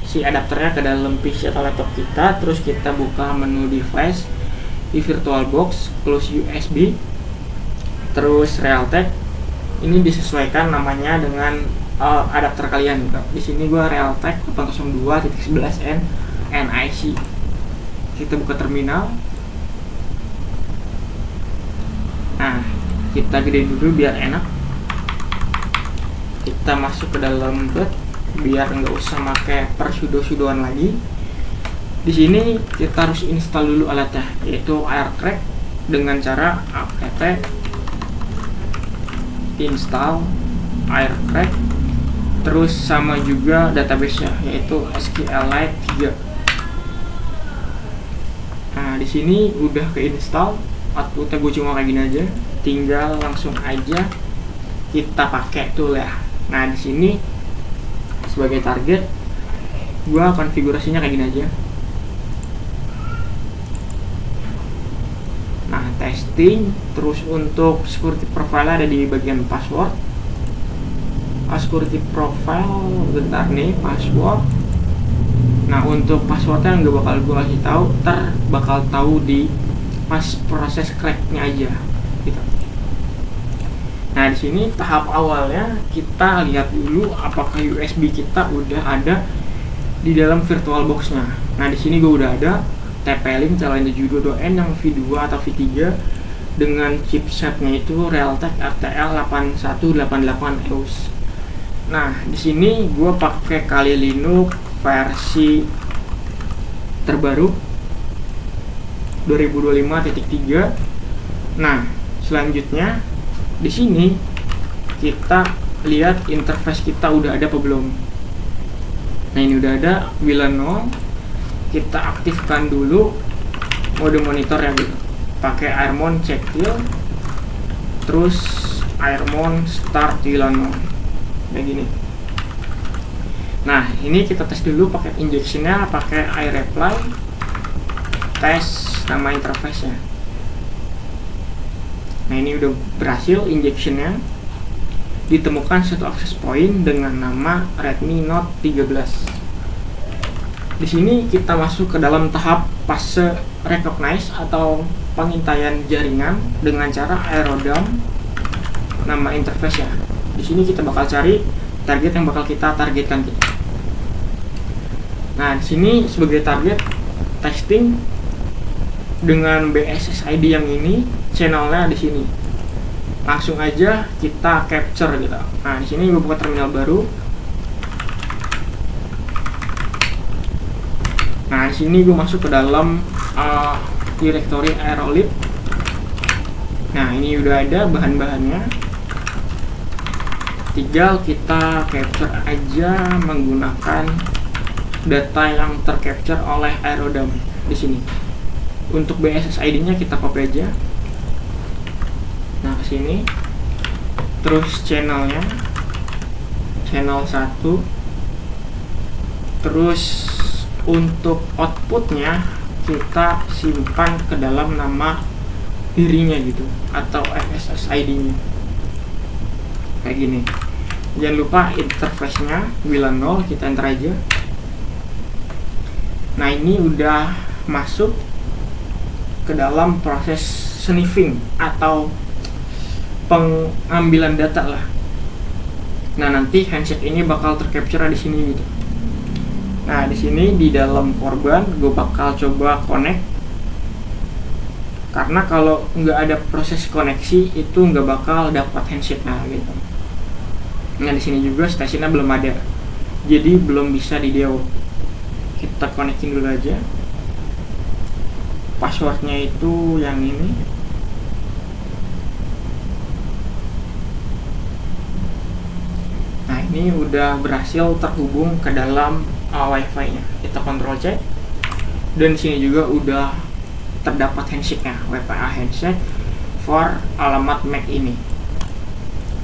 si adapternya ke dalam PC atau laptop kita, terus kita buka menu device di VirtualBox, close USB, terus Realtek. Ini disesuaikan namanya dengan adapter kalian. Di sini gua Realtek 802.11n NIC. Kita buka terminal. Nah, kita gedein dulu biar enak. Kita masuk ke dalam boot biar nggak usah pakai persudo-sudoan lagi. Di sini kita harus install dulu alatnya, yaitu AirCrack dengan cara apt install AirCrack. Terus sama juga database-nya, yaitu SQLite 3. Nah, di sini udah keinstall. Outputnya gue cuma kayak gini aja. Tinggal langsung aja kita pakai tool ya. Nah, di sini sebagai target, gua konfigurasinya kayak gini aja. Nah, testing. Terus untuk security profile ada di bagian password. Security profile, bentar nih, password. Nah, untuk passwordnya nggak bakal gua kasih tahu, bakal tahu di pas proses cracknya aja gitu. Nah, di sini tahap awalnya kita lihat dulu apakah USB kita udah ada di dalam VirtualBox-nya. Nah, di sini gue udah ada TP-Link CL72N yang V2 atau V3 dengan chipsetnya itu Realtek RTL 8188 EOS. Nah, di sini gue pakai Kali Linux versi terbaru 2025.3. Nah, selanjutnya di sini kita lihat interface kita udah ada apa belum. Nah, ini udah ada, VLAN 0. Kita aktifkan dulu mode monitor ya gitu. Pakai Airmon check till, terus Airmon start VLAN 0. Kayak gini. Nah, ini kita tes dulu pakai injection-nya, pakai iReply. Tes nama interface-nya. Nah, ini udah berhasil injection-nya. Ditemukan satu access point dengan nama Redmi Note 13. Di sini kita masuk ke dalam tahap fase recognize atau pengintaian jaringan dengan cara aerodump nama interface ya. Di sini kita bakal cari target yang bakal kita targetkan gitu. Nah, di sini sebagai target testing dengan BSSID yang ini, channelnya di sini. Langsung aja kita capture gitu. Nah, di sini gue buka terminal baru. Nah, di sini gue masuk ke dalam directory Aerolib. Nah, ini udah ada bahan-bahannya. Tinggal kita capture aja menggunakan data yang tercapture oleh Aerodam di sini. Untuk BSSID-nya kita copy aja. Nah, ke sini. Terus channelnya, channel 1. Terus untuk outputnya kita simpan ke dalam nama dirinya gitu, atau SSID-nya kayak gini. Jangan lupa interface-nya bila 0, kita enter aja. Nah, ini udah masuk ke dalam proses sniffing atau pengambilan data lah. Nah, nanti handshake ini bakal tercapture di sini gitu. Nah, di sini di dalam korban gue bakal coba connect. Karena kalau nggak ada proses koneksi itu nggak bakal dapat handshake gitu. Nah, di sini juga stasiunnya belum ada, jadi belum bisa di DO. Kita konekin dulu aja. Passwordnya itu yang ini. Nah, ini udah berhasil terhubung ke dalam Wi-Fi-nya. Kita kontrol C. Dan di sini juga udah terdapat handshake-nya, WPA handshake for alamat MAC ini.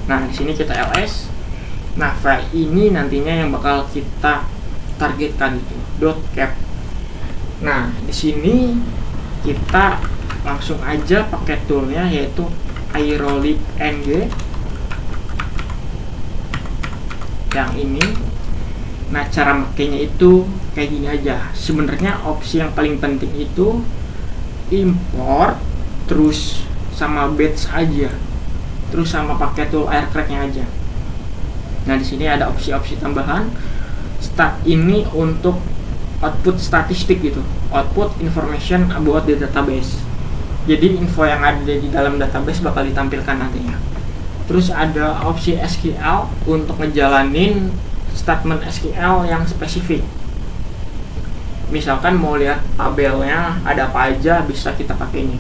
Nah, di sini kita ls. Nah, file ini nantinya yang bakal kita targetkan itu .cap. Nah, di sini kita langsung aja pakai toolnya yaitu Aerolib NG yang ini. Nah, cara makainya itu kayak gini aja. Sebenarnya opsi yang paling penting itu import terus sama batch aja, terus sama pakai tool aircrack-nya aja. Nah, di sini ada opsi-opsi tambahan. Stat ini untuk output statistik gitu, output information about the database. Jadi info yang ada di dalam database bakal ditampilkan nantinya. Terus ada opsi SQL untuk ngejalanin statement SQL yang spesifik. Misalkan mau lihat tabelnya ada apa aja, bisa kita pakai ini.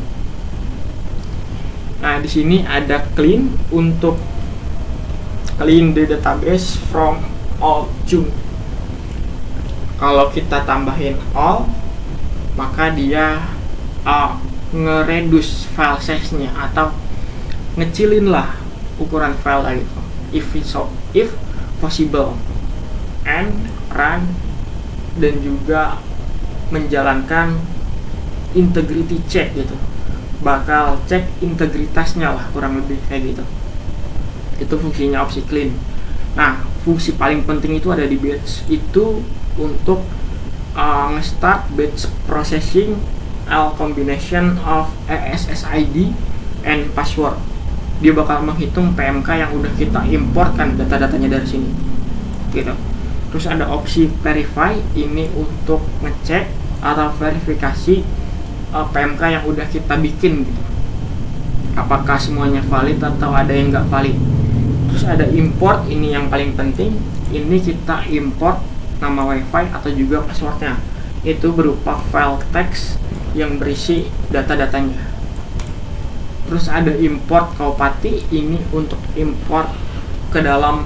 Nah, di sini ada clean untuk clean the database from all junk. Kalau kita tambahin all, maka dia nge-reduce file size-nya atau ngecilin lah ukuran file itu. If possible, and run, dan juga menjalankan integrity check gitu, bakal cek integritasnya lah, kurang lebih kayak gitu. Itu fungsinya opsi clean. Nah, fungsi paling penting itu ada di batch, itu untuk nge-start batch processing combination of SSID and password. Dia bakal menghitung PMK yang udah kita importkan data-datanya dari sini gitu. Terus ada opsi verify, ini untuk ngecek atau verifikasi PMK yang udah kita bikin gitu, apakah semuanya valid atau ada yang nggak valid. Terus ada import, ini yang paling penting. Ini kita import nama wifi atau juga passwordnya, itu berupa file teks yang berisi data-datanya. Terus ada import Kaupati, ini untuk import ke dalam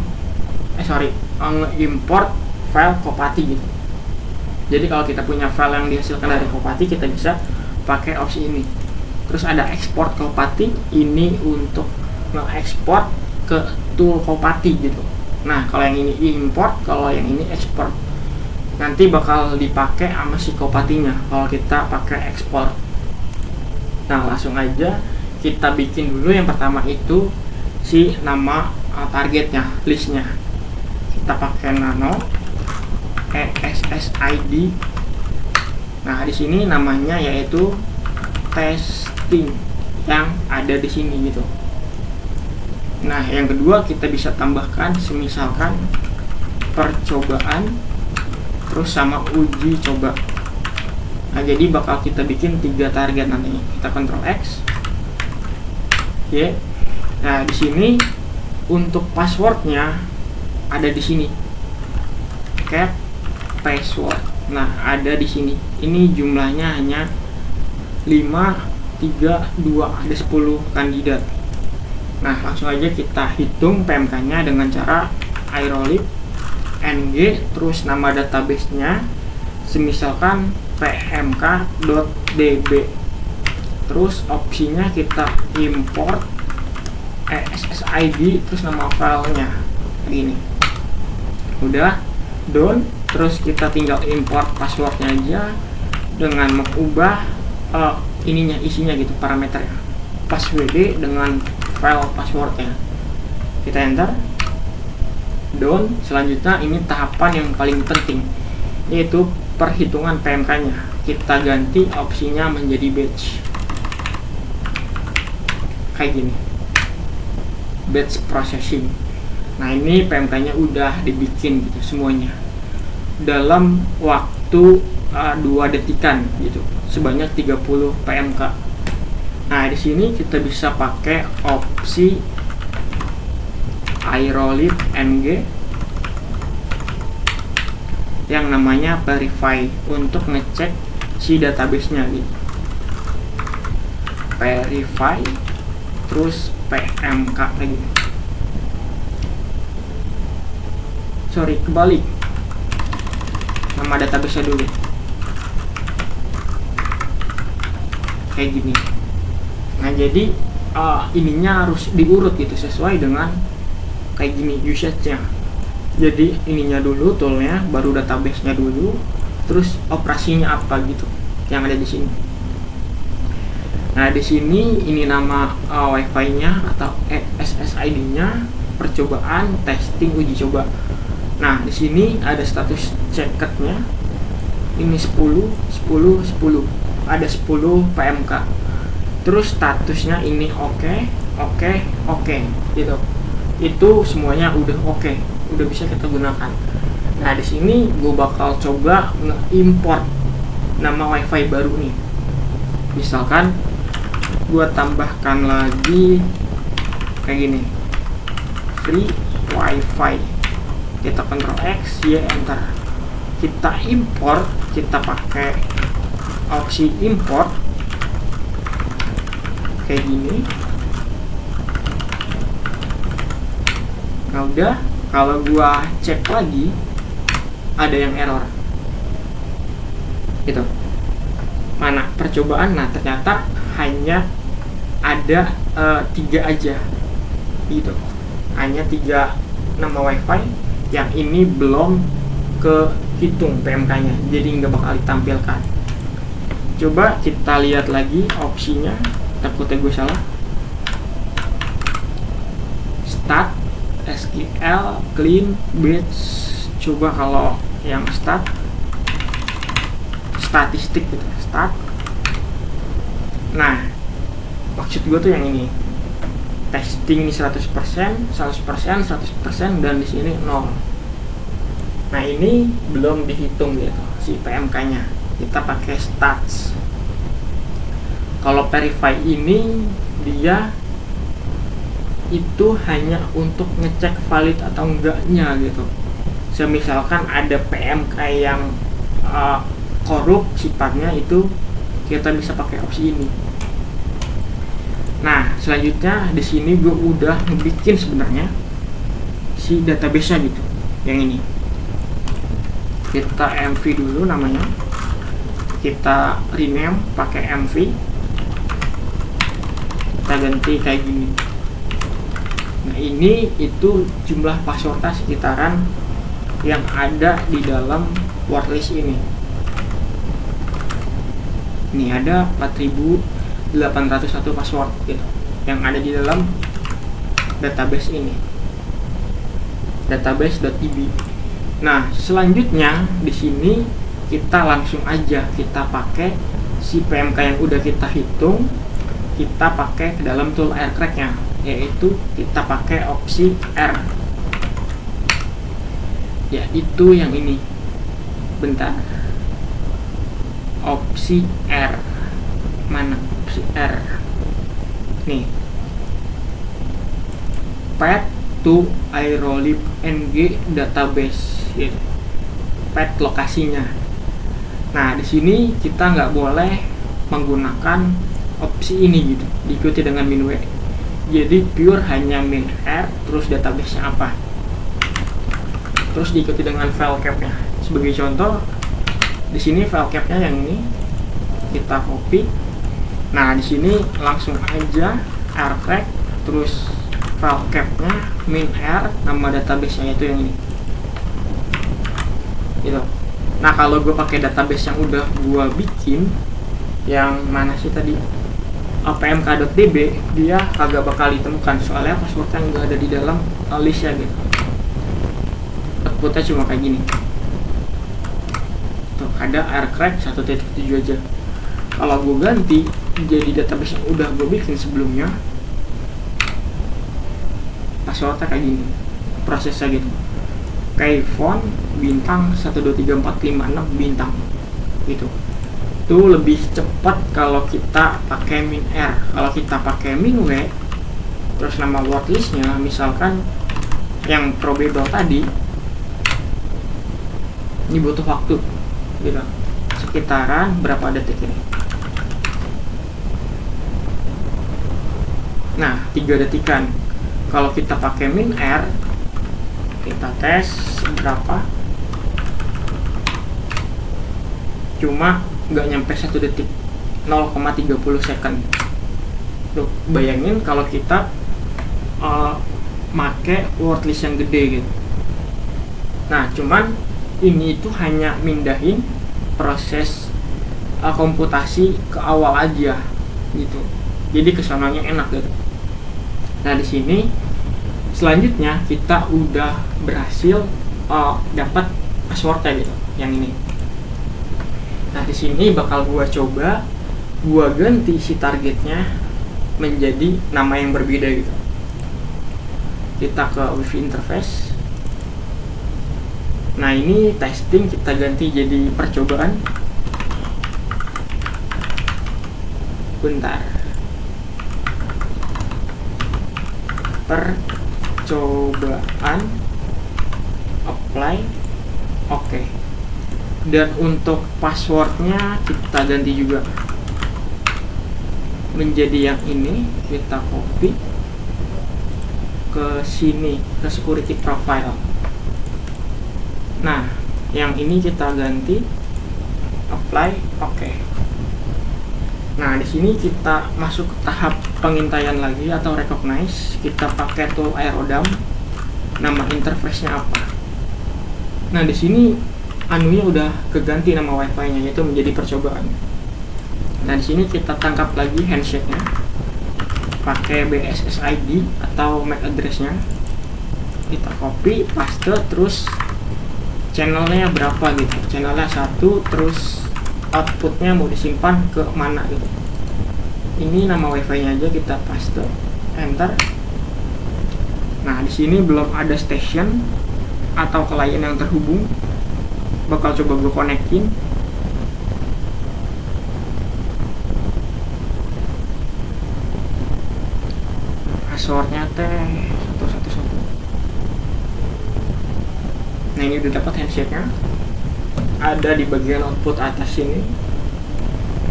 import file Kaupati gitu. Jadi kalau kita punya file yang dihasilkan dari Kaupati, kita bisa pakai opsi ini. Terus ada export Kaupati, ini untuk nge-export ke tool Kaupati gitu. Nah, kalau yang ini import, kalau yang ini export. Nanti bakal dipakai sama si Kaupatinya kalau kita pakai export. Nah, langsung aja kita bikin dulu. Yang pertama itu si nama targetnya, listnya. Kita pakai nano SSID. Nah, di sini namanya yaitu testing yang ada di sini gitu. Nah, yang kedua kita bisa tambahkan, misalkan percobaan, terus sama uji coba. Nah, jadi bakal kita bikin 3 target nanti. Kita Ctrl X. Oke. Nah, di sini untuk passwordnya ada di sini. Cap password. Nah, ada di sini. Ini jumlahnya hanya 5, 3, 2, ada 10 kandidat. Nah, langsung aja kita hitung PMK-nya dengan cara irolib ng, terus nama database-nya semisalkan pmk.db, terus opsinya kita import SSID, terus nama filenya gini. Udah done, terus kita tinggal import passwordnya aja dengan mengubah isinya gitu, parameternya password dengan file passwordnya. Kita enter, done. Selanjutnya ini tahapan yang paling penting, yaitu perhitungan PMK nya. Kita ganti opsinya menjadi batch kayak gini, batch processing. Nah, ini PMK nya udah dibikin gitu semuanya dalam waktu 2 detikan gitu, sebanyak 30 PMK. Nah, di sini kita bisa pakai opsi irolib ng yang namanya verify untuk ngecek si database-nya gitu. Verify terus PMK lagi. Sorry, kebalik. Nama database-nya dulu. Kayak gini. Nah, jadi ininya harus diurut gitu sesuai dengan kayak gini usage-nya. Jadi ininya dulu toolnya, baru database-nya dulu, terus operasinya apa gitu yang ada di sini. Nah, di sini ini nama Wi-Fi-nya atau SSID-nya, percobaan, testing, uji coba. Nah, di sini ada status checked-nya. Ini 10, 10, 10. Ada 10 PMK. Terus statusnya ini oke gitu. Itu semuanya udah oke, udah bisa kita gunakan. Nah, di sini gue bakal coba nge-import nama Wi-Fi baru nih. Misalkan gue tambahkan lagi kayak gini, free Wi-Fi. Kita Ctrl X, Y, enter. Kita import, kita pakai opsi import kayak gini. Nah, udah, kalau gua cek lagi ada yang error gitu. Mana percobaan? Nah, ternyata hanya ada 3 aja gitu, hanya 3 nama Wi-Fi yang ini belum kehitung PMK nya, jadi nggak bakal ditampilkan. Coba kita lihat lagi opsinya, takutnya gue salah. Start SQL clean batch. Coba kalau yang statistik gitu, start. Nah, maksud gue tuh yang ini, testing ini 100%, 100%, 100%, dan di sini 0. Nah, ini belum dihitung gitu si PMK nya. Kita pakai stats. Kalau verify ini dia itu hanya untuk ngecek valid atau enggaknya gitu. Misalkan ada PMK yang korup sifatnya, itu kita bisa pakai opsi ini. Nah, selanjutnya di sini gue udah ngebikin sebenarnya si database-nya gitu, yang ini. Kita MV dulu namanya, kita rename pakai MV, kita ganti kayak gini. Nah, ini itu jumlah passwordnya sekitaran yang ada di dalam wordlist ini. Ini ada 4801 password gitu yang ada di dalam database ini, database.db. Nah, selanjutnya di sini kita langsung aja kita pakai si PMK yang udah kita hitung, kita pakai ke dalam tool aircrack-nya, yaitu kita pakai opsi R. Ya, yaitu yang ini. Bentar, opsi R, mana opsi R nih, path to Aerolib NG database gitu. Path lokasinya. Nah, di sini kita nggak boleh menggunakan opsi ini gitu, diikuti dengan min W. Jadi pure hanya min R, terus database-nya apa, terus diikuti dengan file cap-nya. Sebagai contoh, di sini file cap-nya yang ini kita copy. Nah, di sini langsung aja rcrack, terus file cap-nya min R, nama database-nya itu yang ini. Gitu. Nah, kalau gue pakai database yang udah gue bikin, yang mana sih tadi, apmk.db, dia kagak bakal ditemukan soalnya passwordnya nggak ada di dalam listnya gitu. Outputnya cuma kayak gini. Tuh, ada rcrack 1.7 aja. Kalau gue ganti jadi database yang udah gue bikin sebelumnya, passwordnya kayak gini, prosesnya gitu. Keyphone bintang 12345 6 bintang gitu. Itu lebih cepat kalau kita pakai min R. Kalau kita pakai min W, terus nama wordlistnya misalkan yang probable tadi, ini butuh waktu gitu, sekitaran berapa detik ini. Nah, 3 detikan. Kalau kita pakai min R, kita tes berapa, cuma nggak nyampe 1 detik, 0,30 second. Loh, bayangin kalau kita make wordlist yang gede gitu. Nah, cuman ini itu hanya mindahin proses komputasi ke awal aja gitu, jadi kesananya enak gitu. Nah, di sini selanjutnya kita udah berhasil dapat passwordnya gitu, yang ini. Nah, di sini bakal gua coba gua ganti si targetnya menjadi nama yang berbeda gitu. Kita ke Wi-Fi interface. Nah, ini testing, kita ganti jadi percobaan. Bentar. Percobaan, apply, oke. Dan untuk passwordnya kita ganti juga menjadi yang ini. Kita copy ke sini, ke security profile. Nah, yang ini kita ganti, apply, oke. Nah, di sini kita masuk ke tahap pengintaian lagi atau recognize. Kita pakai tool Aerodam. Nama interface-nya apa? Nah, di sini anunya udah keganti nama wifi-nya, yaitu menjadi percobaan. Nah, di sini kita tangkap lagi handshake-nya pakai BSSID atau MAC address-nya. Kita copy, paste, terus channelnya berapa gitu. Channelnya 1, terus outputnya mau disimpan ke mana gitu. Ini nama wifi-nya aja, kita paste, enter. Nah, di sini belum ada station atau klien yang terhubung. Bakal coba gue konekin. Passwordnya teh 111. Nah, ini udah dapat handshake-nya, ada di bagian output atas sini.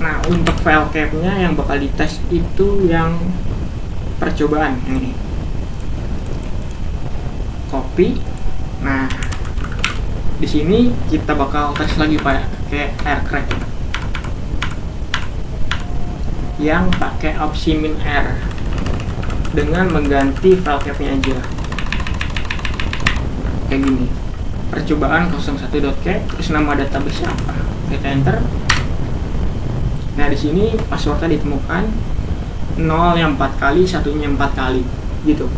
Nah, untuk file cap-nya yang bakal dites itu yang percobaan ini. Copy. Nah, di sini kita bakal tes lagi pakai rcrack yang pakai opsi min R dengan mengganti file cap-nya aja. Kayak gini. Percobaan 01.k, terus nama database apa? Kita enter. Nah, di sini passwordnya ditemukan 0 yang 4 kali, 1-nya 4 kali gitu.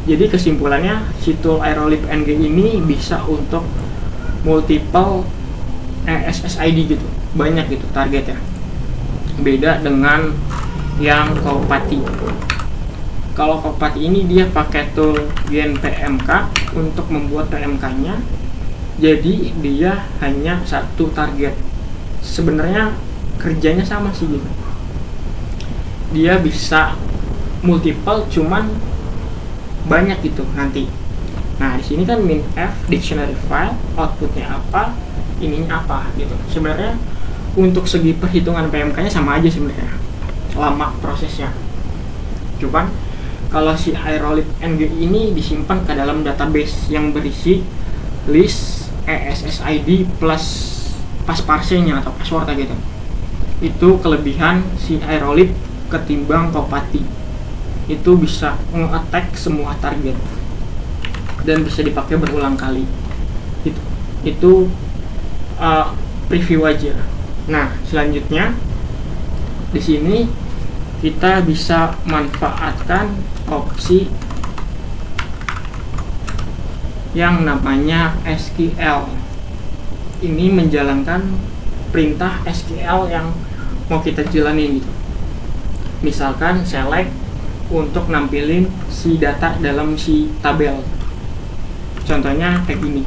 Jadi kesimpulannya si tool Aerolib NG ini bisa untuk multiple SSID gitu, banyak gitu targetnya. Beda dengan yang Kopati. Kalau Kopati ini dia pakai tool GenPMK untuk membuat PMK-nya. Jadi dia hanya satu target. Sebenarnya kerjanya sama sih gitu. Dia bisa multiple, cuman banyak gitu nanti. Nah, di sini kan minf dictionary file, outputnya apa, ininya apa gitu. Sebenarnya untuk segi perhitungan PMK-nya sama aja sebenarnya, lama prosesnya. Cuman kalau si irolib ng ini disimpan ke dalam database yang berisi list ESSID plus pas parsenya atau password gitu. Itu kelebihan si irolib ketimbang Copati. Itu bisa nge-attack semua target dan bisa dipakai berulang kali. Itu preview aja. Nah, selanjutnya di sini kita bisa manfaatkan opsi yang namanya SQL. Ini menjalankan perintah SQL yang mau kita jalanin gitu. Misalkan select untuk nampilin si data dalam si tabel. Contohnya kayak gini.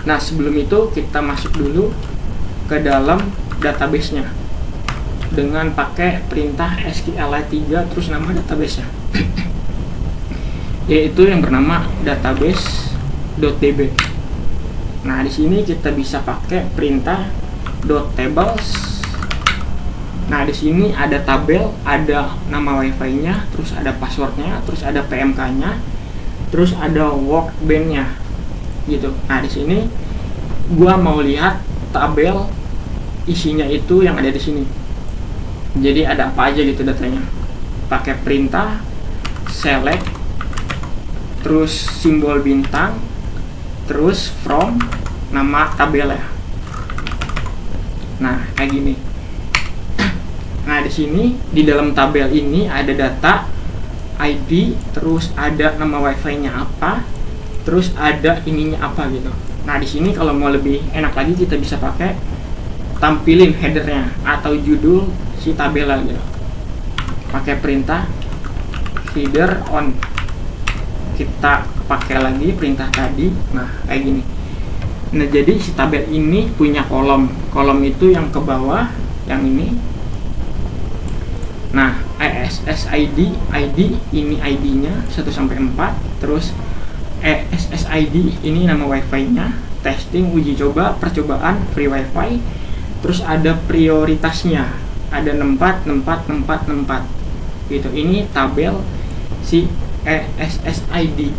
Nah, sebelum itu kita masuk dulu ke dalam database-nya dengan pakai perintah SQLite 3 terus nama database-nya. Yaitu yang bernama database.db. Nah, di sini kita bisa pakai perintah .tables. Nah, di sini ada tabel, ada nama wifi-nya, terus ada passwordnya, terus ada PMK-nya, terus ada workbench-nya, gitu. Nah, di sini gua mau lihat tabel isinya itu yang ada di sini. Jadi ada apa aja gitu datanya. Pakai perintah select, terus simbol bintang, terus from nama tabel ya. Nah, kayak gini. Nah, di sini di dalam tabel ini ada data ID, terus ada nama wifi-nya apa, terus ada ininya apa gitu. Nah, di sini kalau mau lebih enak lagi kita bisa pakai tampilin headernya atau judul si tabel gitu. Pakai perintah header on. Kita pakai lagi perintah tadi. Nah, kayak gini. Nah, jadi si tabel ini punya kolom. Kolom itu yang ke bawah, yang ini. Nah, ESSID, ID ini ID-nya 1 sampai 4, terus ESSID ini nama wifi-nya, testing, uji coba, percobaan, free wifi, terus ada prioritasnya, ada 64 gitu. Ini tabel si ESSID.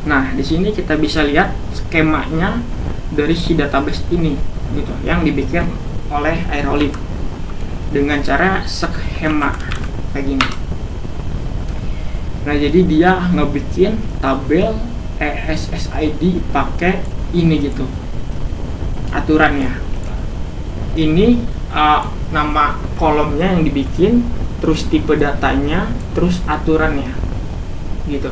Nah, di sini kita bisa lihat skemanya dari si database ini gitu, yang dibikin oleh irolib dengan cara skema kayak gini. Nah, jadi dia ngebikin tabel ESSID pakai ini gitu aturannya. Ini nama kolomnya yang dibikin, terus tipe datanya, terus aturannya gitu.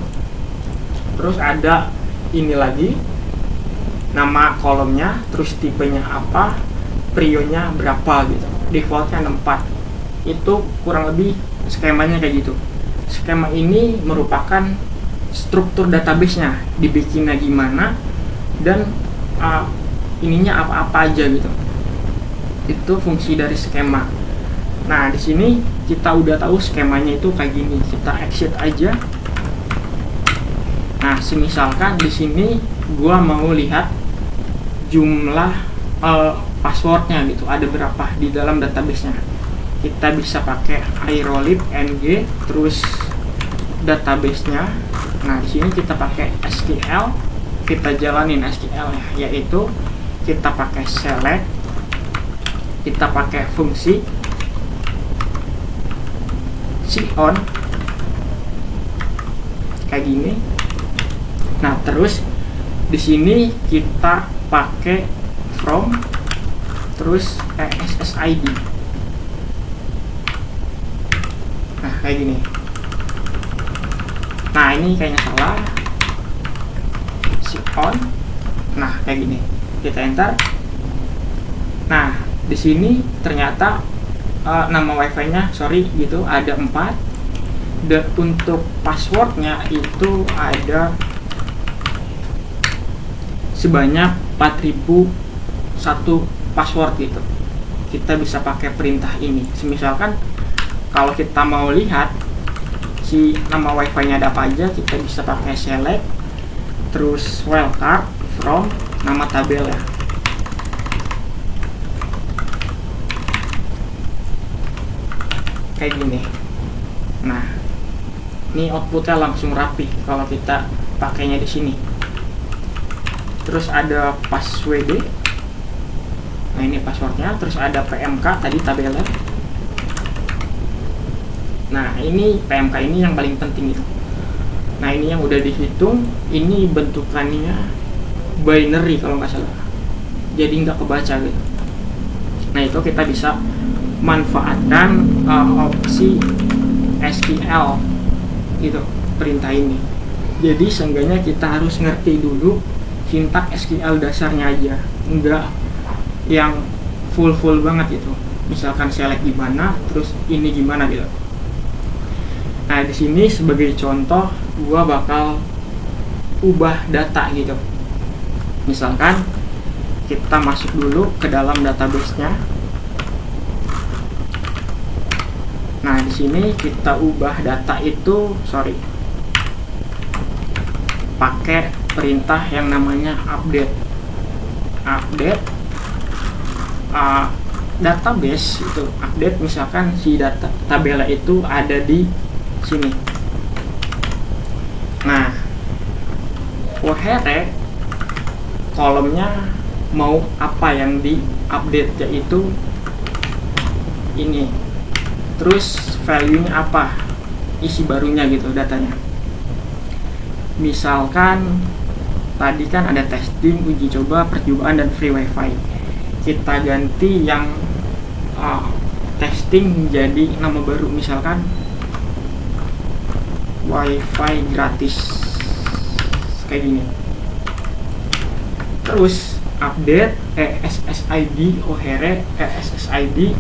Terus ada ini lagi nama kolomnya, terus tipenya apa, prionya berapa gitu. Defaultnya 64. Itu kurang lebih skemanya kayak gitu. Skema ini merupakan struktur database-nya, dibikinnya gimana, dan ininya apa-apa aja gitu. Itu fungsi dari skema. Nah, di sini kita udah tahu skemanya itu kayak gini. Kita exit aja. Nah, semisalkan di sini gua mau lihat jumlah passwordnya gitu, ada berapa di dalam database-nya. Kita bisa pakai irolib ng terus database-nya. Nah, di sini kita pakai SQL, kita jalanin SQL ya, yaitu kita pakai select, kita pakai fungsi on kayak gini. Nah, terus di sini kita pakai from terus ESSID. Nah, kayak gini. Nah, ini kayaknya salah. On. Nah, kayak gini. Kita enter. Nah, di sini ternyata nama wifi-nya gitu ada 4. Dan untuk passwordnya itu ada sebanyak 4001 password gitu. Kita bisa pakai perintah ini. Misalkan kalau kita mau lihat si nama wifi nya ada apa aja, kita bisa pakai select terus wildcard from nama tabel ya. Kayak gini. Nah, ini outputnya langsung rapi kalau kita pakainya di sini. Terus ada password. Nah, ini passwordnya. Terus ada PMK tadi tabelnya. Nah, ini PMK ini yang paling penting itu. Nah, ini yang udah dihitung. Ini bentukannya binary kalau nggak salah. Jadi nggak kebaca gitu. Nah, itu kita bisa manfaatkan opsi SQL gitu, perintah ini. Jadi seenggaknya kita harus ngerti dulu sintak SQL dasarnya aja, enggak yang full banget gitu. Misalkan select gimana, terus ini gimana gitu. Nah, di sini sebagai contoh gua bakal ubah data gitu. Misalkan kita masuk dulu ke dalam database-nya. Nah, di sini kita ubah data itu, pakai perintah yang namanya update. Database itu update, misalkan si data tabelnya itu ada di sini. Nah, where kolomnya mau apa yang di update, yaitu ini. Terus value-nya apa, isi barunya gitu datanya. Misalkan tadi kan ada testing, uji coba, percobaan, dan free wifi. Kita ganti yang testing menjadi nama baru, misalkan wifi gratis kayak gini. Terus update SSID SSID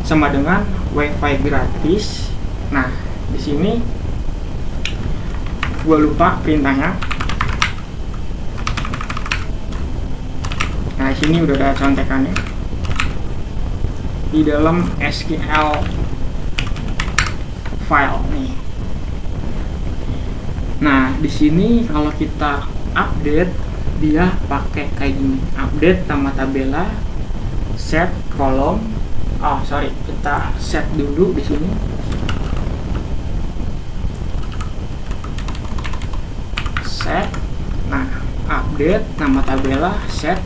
sama dengan wifi gratis. Nah, di sini gua lupa perintahnya. Nah, di sini udah ada contekannya di dalam SQL file nih. Nah, di sini kalau kita update, dia pakai kayak gini. Update nama tabela, set kolom. Kita set dulu di sini. Set. Nah, update nama tabela, set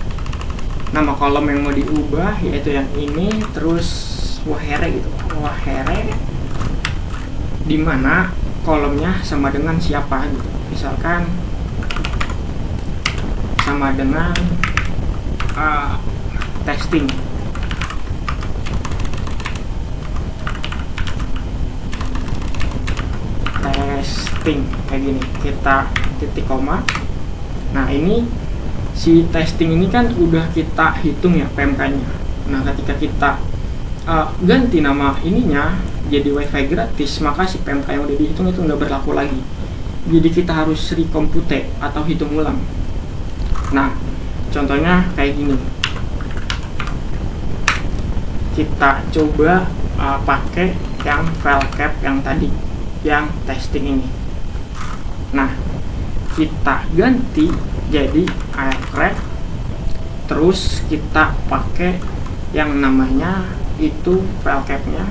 nama kolom yang mau diubah, yaitu yang ini. Terus where gitu. Where dimana kolomnya sama dengan siapa gitu. Misalkan sama dengan testing. Kayak gini, kita titik koma. Nah, ini si testing ini kan udah kita hitung ya PMK-nya. Nah, ketika kita ganti nama ininya jadi wifi gratis, maka si PMK yang udah dihitung itu nggak berlaku lagi. Jadi kita harus recompute atau hitung ulang. Nah, contohnya kayak gini. Kita coba pakai yang file cap yang tadi, yang testing ini. Nah, kita ganti jadi aircrack, terus kita pakai yang namanya itu file capnya,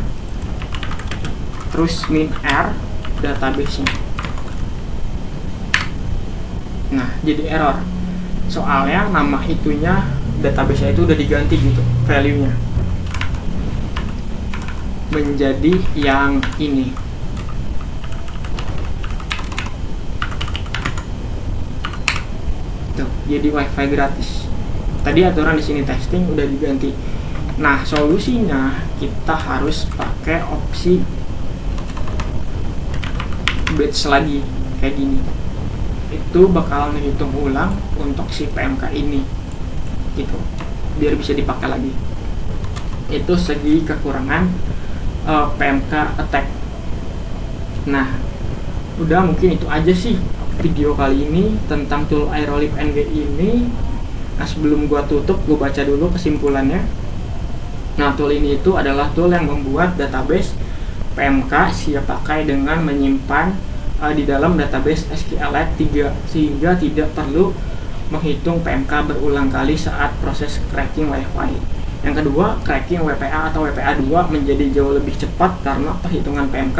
terus min r database-nya. Nah, jadi error soalnya nama itunya, database-nya itu udah diganti gitu, value-nya menjadi yang ini. Jadi wifi gratis. Tadi aturan di sini testing udah diganti. Nah, solusinya kita harus pakai opsi batch lagi kayak gini. Itu bakal menghitung ulang untuk si PMK ini gitu, biar bisa dipakai lagi. Itu segi kekurangan PMK attack. Nah, udah mungkin itu aja sih video kali ini tentang tool Aerolib NG ini. Nah, sebelum gua tutup, gua baca dulu kesimpulannya. Nah, tool ini itu adalah tool yang membuat database PMK siap pakai dengan menyimpan di dalam database SQLite 3, sehingga tidak perlu menghitung PMK berulang kali saat proses cracking WiFi. Yang kedua, cracking WPA atau WPA2 menjadi jauh lebih cepat karena perhitungan PMK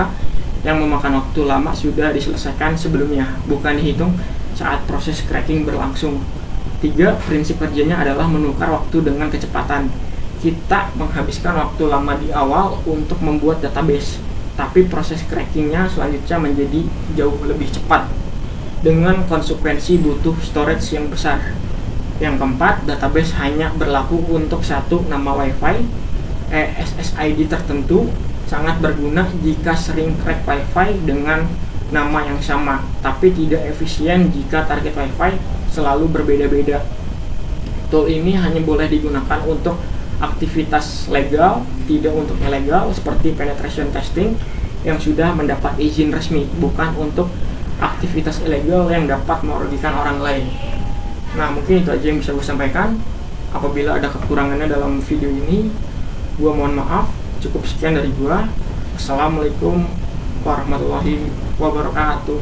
yang memakan waktu lama sudah diselesaikan sebelumnya, bukan dihitung saat proses cracking berlangsung. 3. Prinsip kerjanya adalah menukar waktu dengan kecepatan. Kita menghabiskan waktu lama di awal untuk membuat database, tapi proses crackingnya selanjutnya menjadi jauh lebih cepat dengan konsekuensi butuh storage yang besar. Yang keempat, database hanya berlaku untuk satu nama WiFi. SSID tertentu sangat berguna jika sering crack WiFi dengan nama yang sama, tapi tidak efisien jika target WiFi selalu berbeda-beda. Tool ini hanya boleh digunakan untuk aktivitas legal, tidak untuk ilegal seperti penetration testing yang sudah mendapat izin resmi, bukan untuk aktivitas ilegal yang dapat merugikan orang lain. Nah, mungkin itu aja yang bisa gue sampaikan. Apabila ada kekurangannya dalam video ini, gue mohon maaf. Cukup sekian dari gue. Assalamualaikum warahmatullahi wabarakatuh.